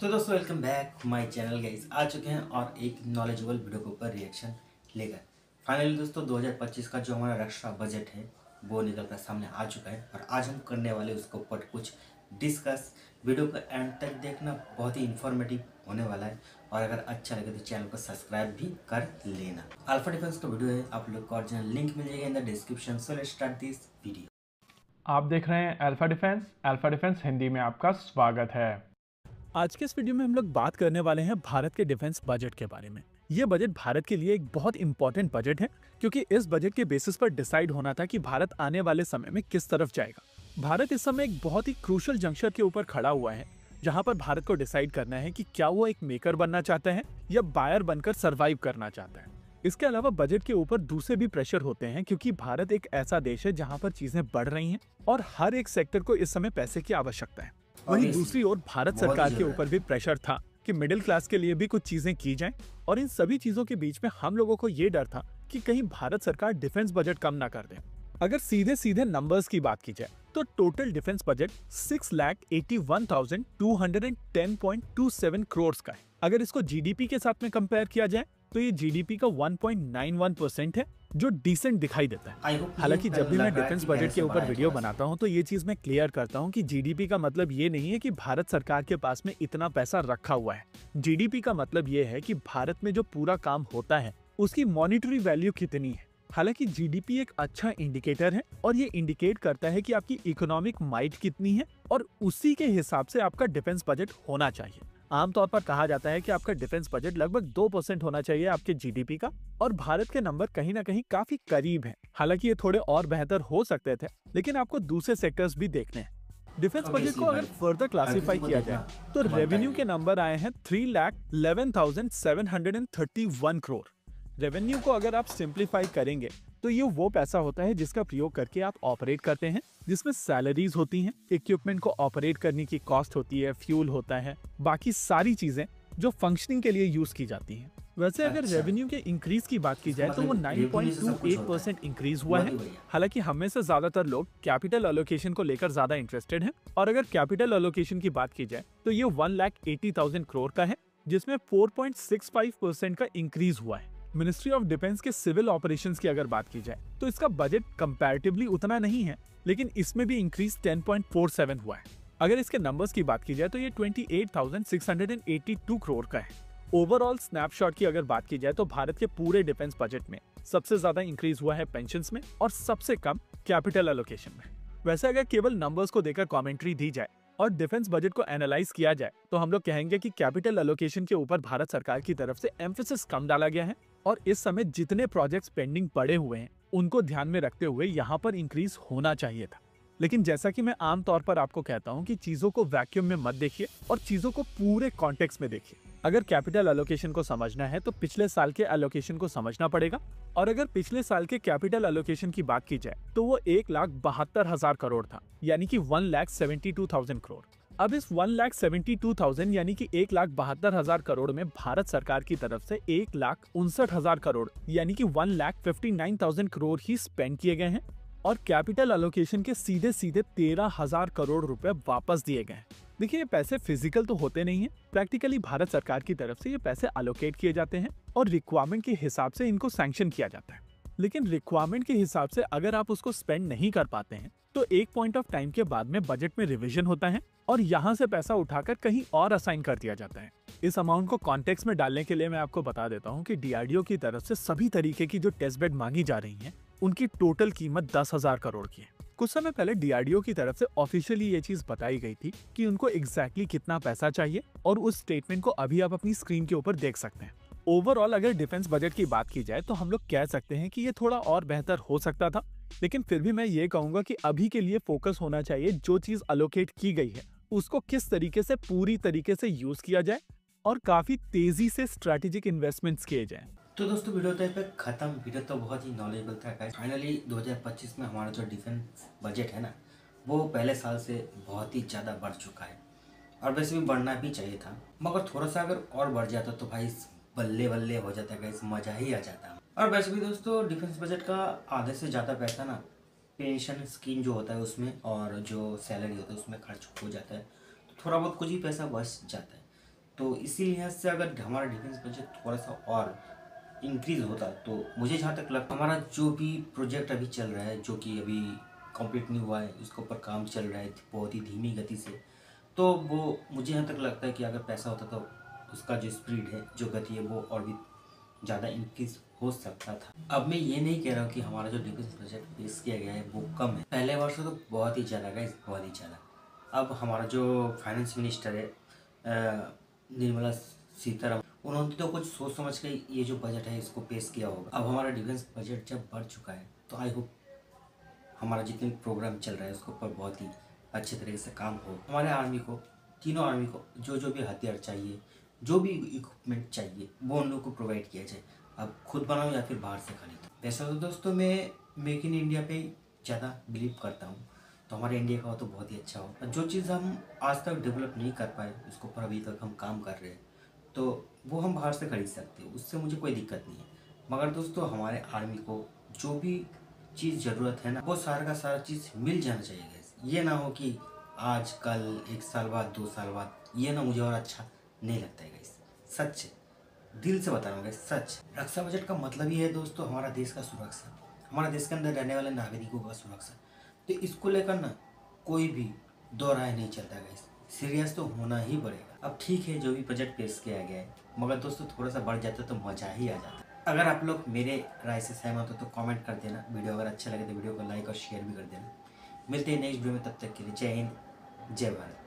तो दोस्तों welcome back my channel guys. आ चुके हैं और एक नॉलेजेबल वीडियो के ऊपर रिएक्शन लेकर। फाइनली दोस्तों 2025 का जो हमारा रक्षा बजट है वो निकल कर सामने आ चुका है और आज हम करने वाले उसके ऊपर कुछ डिस्कस। वीडियो को एंड तक देखना, बहुत ही इन्फॉर्मेटिव होने वाला है और अगर अच्छा लगे तो चैनल को सब्सक्राइब भी कर लेना। अल्फा डिफेंस का वीडियो है, आप लोग को ओरिजिनल लिंक मिल जाएगा in the description. So let's start this video. आप देख रहे हैं alpha defence. Alpha defence Hindi में आपका स्वागत है। आज के इस वीडियो में हम लोग बात करने वाले हैं भारत के डिफेंस बजट के बारे में। ये बजट भारत के लिए एक बहुत इंपॉर्टेंट बजट है क्योंकि इस बजट के बेसिस पर डिसाइड होना था कि भारत आने वाले समय में किस तरफ जाएगा। भारत इस समय एक बहुत ही क्रूशल जंक्शन के ऊपर खड़ा हुआ है जहां पर भारत को डिसाइड करना है कि क्या वो एक मेकर बनना चाहता है या बायर बनकर सर्वाइव करना चाहता है। इसके अलावा बजट के ऊपर दूसरे भी प्रेशर होते हैं क्योंकि भारत एक ऐसा देश है जहां पर चीजें बढ़ रही हैं और हर एक सेक्टर को इस समय पैसे की आवश्यकता है। वहीं दूसरी ओर भारत सरकार के ऊपर भी प्रेशर था कि मिडिल क्लास के लिए भी कुछ चीजें की जाएं और इन सभी चीजों के बीच में हम लोगों को ये डर था कि कहीं भारत सरकार डिफेंस बजट कम ना कर दे। अगर सीधे सीधे नंबर्स की बात की जाए तो टोटल डिफेंस बजट 6,81,210.27 करोड़ का है। अगर इसको जीडीपी के साथ में कंपेयर किया जाए तो ये जीडीपी का 1.91% है, जो डिसेंट दिखाई देता है। हालांकि जब भी मैं डिफेंस बजट के ऊपर वीडियो बनाता हूं तो ये चीज मैं क्लियर करता हूं कि जीडीपी का मतलब ये नहीं है कि भारत सरकार के पास में इतना पैसा रखा हुआ है। जीडीपी का मतलब ये है कि भारत में जो पूरा काम होता है उसकी मॉनिटरी वैल्यू कितनी है। हालांकि जीडीपी एक अच्छा इंडिकेटर है और ये इंडिकेट करता है कि आपकी इकोनॉमिक माइट कितनी है और उसी के हिसाब से आपका डिफेंस बजट होना चाहिए। आमतौर पर कहा जाता है कि आपका डिफेंस बजट लगभग 2% होना चाहिए आपके जीडीपी का, और भारत के नंबर कहीं ना कहीं काफी करीब हैं। हालांकि ये थोड़े और बेहतर हो सकते थे, लेकिन आपको दूसरे सेक्टर्स भी देखने हैं। डिफेंस बजट को अगर फर्दर क्लासिफाई किया जाए तो रेवेन्यू के नंबर आए हैं 3,11,731 करोड़। रेवेन्यू को अगर आप सिंप्लीफाई करेंगे तो ये वो पैसा होता है जिसका प्रयोग करके आप ऑपरेट करते हैं, जिसमें सैलरीज होती हैं, इक्विपमेंट को ऑपरेट करने की कॉस्ट होती है, फ्यूल होता है, बाकी सारी चीजें जो फंक्शनिंग के लिए यूज की जाती हैं। वैसे अगर रेवेन्यू के इंक्रीज की बात की जाए तो वो 9.28% इंक्रीज हुआ है। हालांकि हमें से ज्यादातर लोग कैपिटल एलोकेशन को लेकर ज्यादा इंटरेस्टेड हैं, और अगर कैपिटल एलोकेशन की बात की जाए तो ये 1,80,000 करोड़ का है, जिसमें 4.65% का इंक्रीज हुआ है। मिनिस्ट्री ऑफ डिफेंस के सिविल ऑपरेशंस की अगर बात की जाए तो इसका बजट कंपैरेटिवली उतना नहीं है, लेकिन इसमें भी इंक्रीज 10.47 हुआ है। अगर इसके नंबर्स की बात की जाए तो ये 28,682 करोड़ का है। ओवरऑल स्नैपशॉट की अगर बात की जाए तो भारत के पूरे डिफेंस बजट में सबसे ज्यादा इंक्रीज हुआ है पेंशन्स में और सबसे कम कैपिटल एलोकेशन में। वैसे अगर केवल नंबर्स को देकर कमेंट्री दी जाए और डिफेंस बजट को एनालाइज किया जाए तो हम लोग कहेंगे कि कैपिटल एलोकेशन के ऊपर भारत सरकार की तरफ से एम्फेसिस कम डाला गया है, और इस समय जितने प्रोजेक्ट्स पेंडिंग पड़े हुए हैं उनको ध्यान में रखते हुए यहाँ पर इंक्रीज होना चाहिए था। लेकिन जैसा कि मैं आमतौर पर आपको कहता हूँ कि चीजों को वैक्यूम में मत देखिए और चीजों को पूरे कॉन्टेक्स्ट में देखिए। अगर कैपिटल एलोकेशन को समझना है तो पिछले साल के एलोकेशन को समझना पड़ेगा, और अगर पिछले साल के कैपिटल एलोकेशन की बात की जाए तो वो 1,72,000 करोड़ था, यानी कि 1,72,000 करोड़। अब इस 1,72,000 यानी कि 1,72,000 करोड़ में भारत सरकार की तरफ से 1,59,000 करोड़ यानी कि 1,59,000 करोड़ ही स्पेंड किए गए हैं, और कैपिटल एलोकेशन के सीधे सीधे 13,000 करोड़ रुपए वापस दिए गए हैं। देखिए, ये पैसे फिजिकल तो होते नहीं हैं, प्रैक्टिकली भारत सरकार की तरफ से ये पैसे अलोकेट किए जाते हैं और रिक्वायरमेंट के हिसाब से इनको सैंक्शन किया जाता है। लेकिन रिक्वायरमेंट के हिसाब से अगर आप उसको स्पेंड नहीं कर पाते हैं तो एक पॉइंट ऑफ टाइम के बाद में बजट में रिवीजन होता है और यहाँ से पैसा उठाकर कहीं और असाइन कर दिया जाता है। इस अमाउंट को कॉन्टेक्स्ट में डालने के लिए मैं आपको बता देता हूँ कि डीआरडीओ की तरफ से सभी तरीके की जो टेस्ट बेड मांगी जा रही हैं उनकी टोटल कीमत 10,000 करोड़ की है। कुछ समय पहले डीआरडीओ की तरफ से ऑफिशियली ये चीज बताई गई थी कि उनको एग्जैक्टली कितना पैसा चाहिए, और उस स्टेटमेंट को अभी आप अपनी स्क्रीन के ऊपर देख सकते हैं। ओवरऑल अगर डिफेंस बजट की बात की जाए तो हम लोग कह सकते हैं कि ये थोड़ा और बेहतर हो सकता था, लेकिन फिर भी मैं ये कहूंगा कि अभी के लिए फोकस होना चाहिए जो चीज अलोकेट की गई है उसको किस तरीके से पूरी तरीके से यूज किया जाए और काफी तेजी से स्ट्रेटेजिक इन्वेस्टमेंट्स किए जाएं। तो दोस्तों वीडियो तक पे खत्म। वीडियो तो बहुत ही नॉलेजेबल था गाइस। फाइनली 2025 में हमारा जो डिफेंस बजट है ना वो पहले साल से बहुत ही ज़्यादा बढ़ चुका है, और वैसे भी बढ़ना भी चाहिए था, मगर थोड़ा सा अगर और बढ़ जाता तो भाई बल्ले बल्ले हो जाता गाइस, मज़ा ही आ जाता। और वैसे भी दोस्तों डिफेंस बजट का आधे से ज़्यादा पैसा ना पेंशन स्कीम जो होता है उसमें और जो सैलरी होता है उसमें खर्च हो जाता है, तो थोड़ा बहुत कुछ ही पैसा बच जाता है। तो इसी लिहाज से अगर हमारा डिफेंस बजट थोड़ा सा और इंक्रीज होता तो मुझे जहाँ तक लगता हमारा जो भी प्रोजेक्ट अभी चल रहा है, जो कि अभी कंप्लीट नहीं हुआ है, उसके ऊपर काम चल रहा है बहुत ही धीमी गति से, तो वो मुझे यहाँ तक लगता है कि अगर पैसा होता तो उसका जो स्पीड है, जो गति है, वो और भी ज़्यादा इंक्रीज हो सकता था। अब मैं ये नहीं कह रहा हूँ कि हमारा जो डिफेंस बजट पेश किया गया है वो कम है, पहले वर्ष तो बहुत ही ज़्यादा गाइस, बहुत ही ज़्यादा। अब हमारा जो फाइनेंस मिनिस्टर है निर्मला सीतारमण, उन्होंने तो कुछ सोच समझ के ये जो बजट है इसको पेश किया होगा। अब हमारा डिफेंस बजट जब बढ़ चुका है तो आई होप हमारा जितने भी प्रोग्राम चल रहा है उसके ऊपर बहुत ही अच्छे तरीके से काम हो। हमारे आर्मी को, तीनों आर्मी को जो भी हथियार चाहिए, जो भी इक्विपमेंट चाहिए, वो उन लोगों को प्रोवाइड किया जाए। अब खुद बनाओ या फिर बाहर से खरीदो। वैसे तो दोस्तों मैं मेक इन इंडिया पे ज़्यादा बिलीव करता हूँ, तो हमारे इंडिया का हो तो बहुत ही अच्छा हो। जो चीज़ हम आज तक डेवलप नहीं कर पाए, उसके ऊपर अभी तक हम काम कर रहे हैं, तो वो हम बाहर से खरीद सकते हैं, उससे मुझे कोई दिक्कत नहीं है। मगर दोस्तों हमारे आर्मी को जो भी चीज़ ज़रूरत है ना, वो सारा का सारा चीज़ मिल जाना चाहिए guys। ये ना हो कि आज कल 1 साल बाद 2 साल बाद, ये ना मुझे और अच्छा नहीं लगता है गाइस। सच है, दिल से बता रहा हूँ गाइस, सच। रक्षा बजट का मतलब ही है दोस्तों हमारा देश का सुरक्षा, हमारा देश के अंदर रहने वाले नागरिकों का सुरक्षा। तो इसको लेकर ना कोई भी दो राय नहीं चलता गाइस, सीरियस तो होना ही पड़ेगा। अब ठीक है जो भी बजट पेश किया गया है, मगर दोस्तों थोड़ा सा बढ़ जाता तो मज़ा ही आ जाता। अगर आप लोग मेरे राय से सहमत हो तो कमेंट कर देना। वीडियो अगर अच्छा लगे तो वीडियो को लाइक और शेयर भी कर देना। मिलते हैं नेक्स्ट वीडियो में, तब तक के लिए जय हिंद, जय भारत।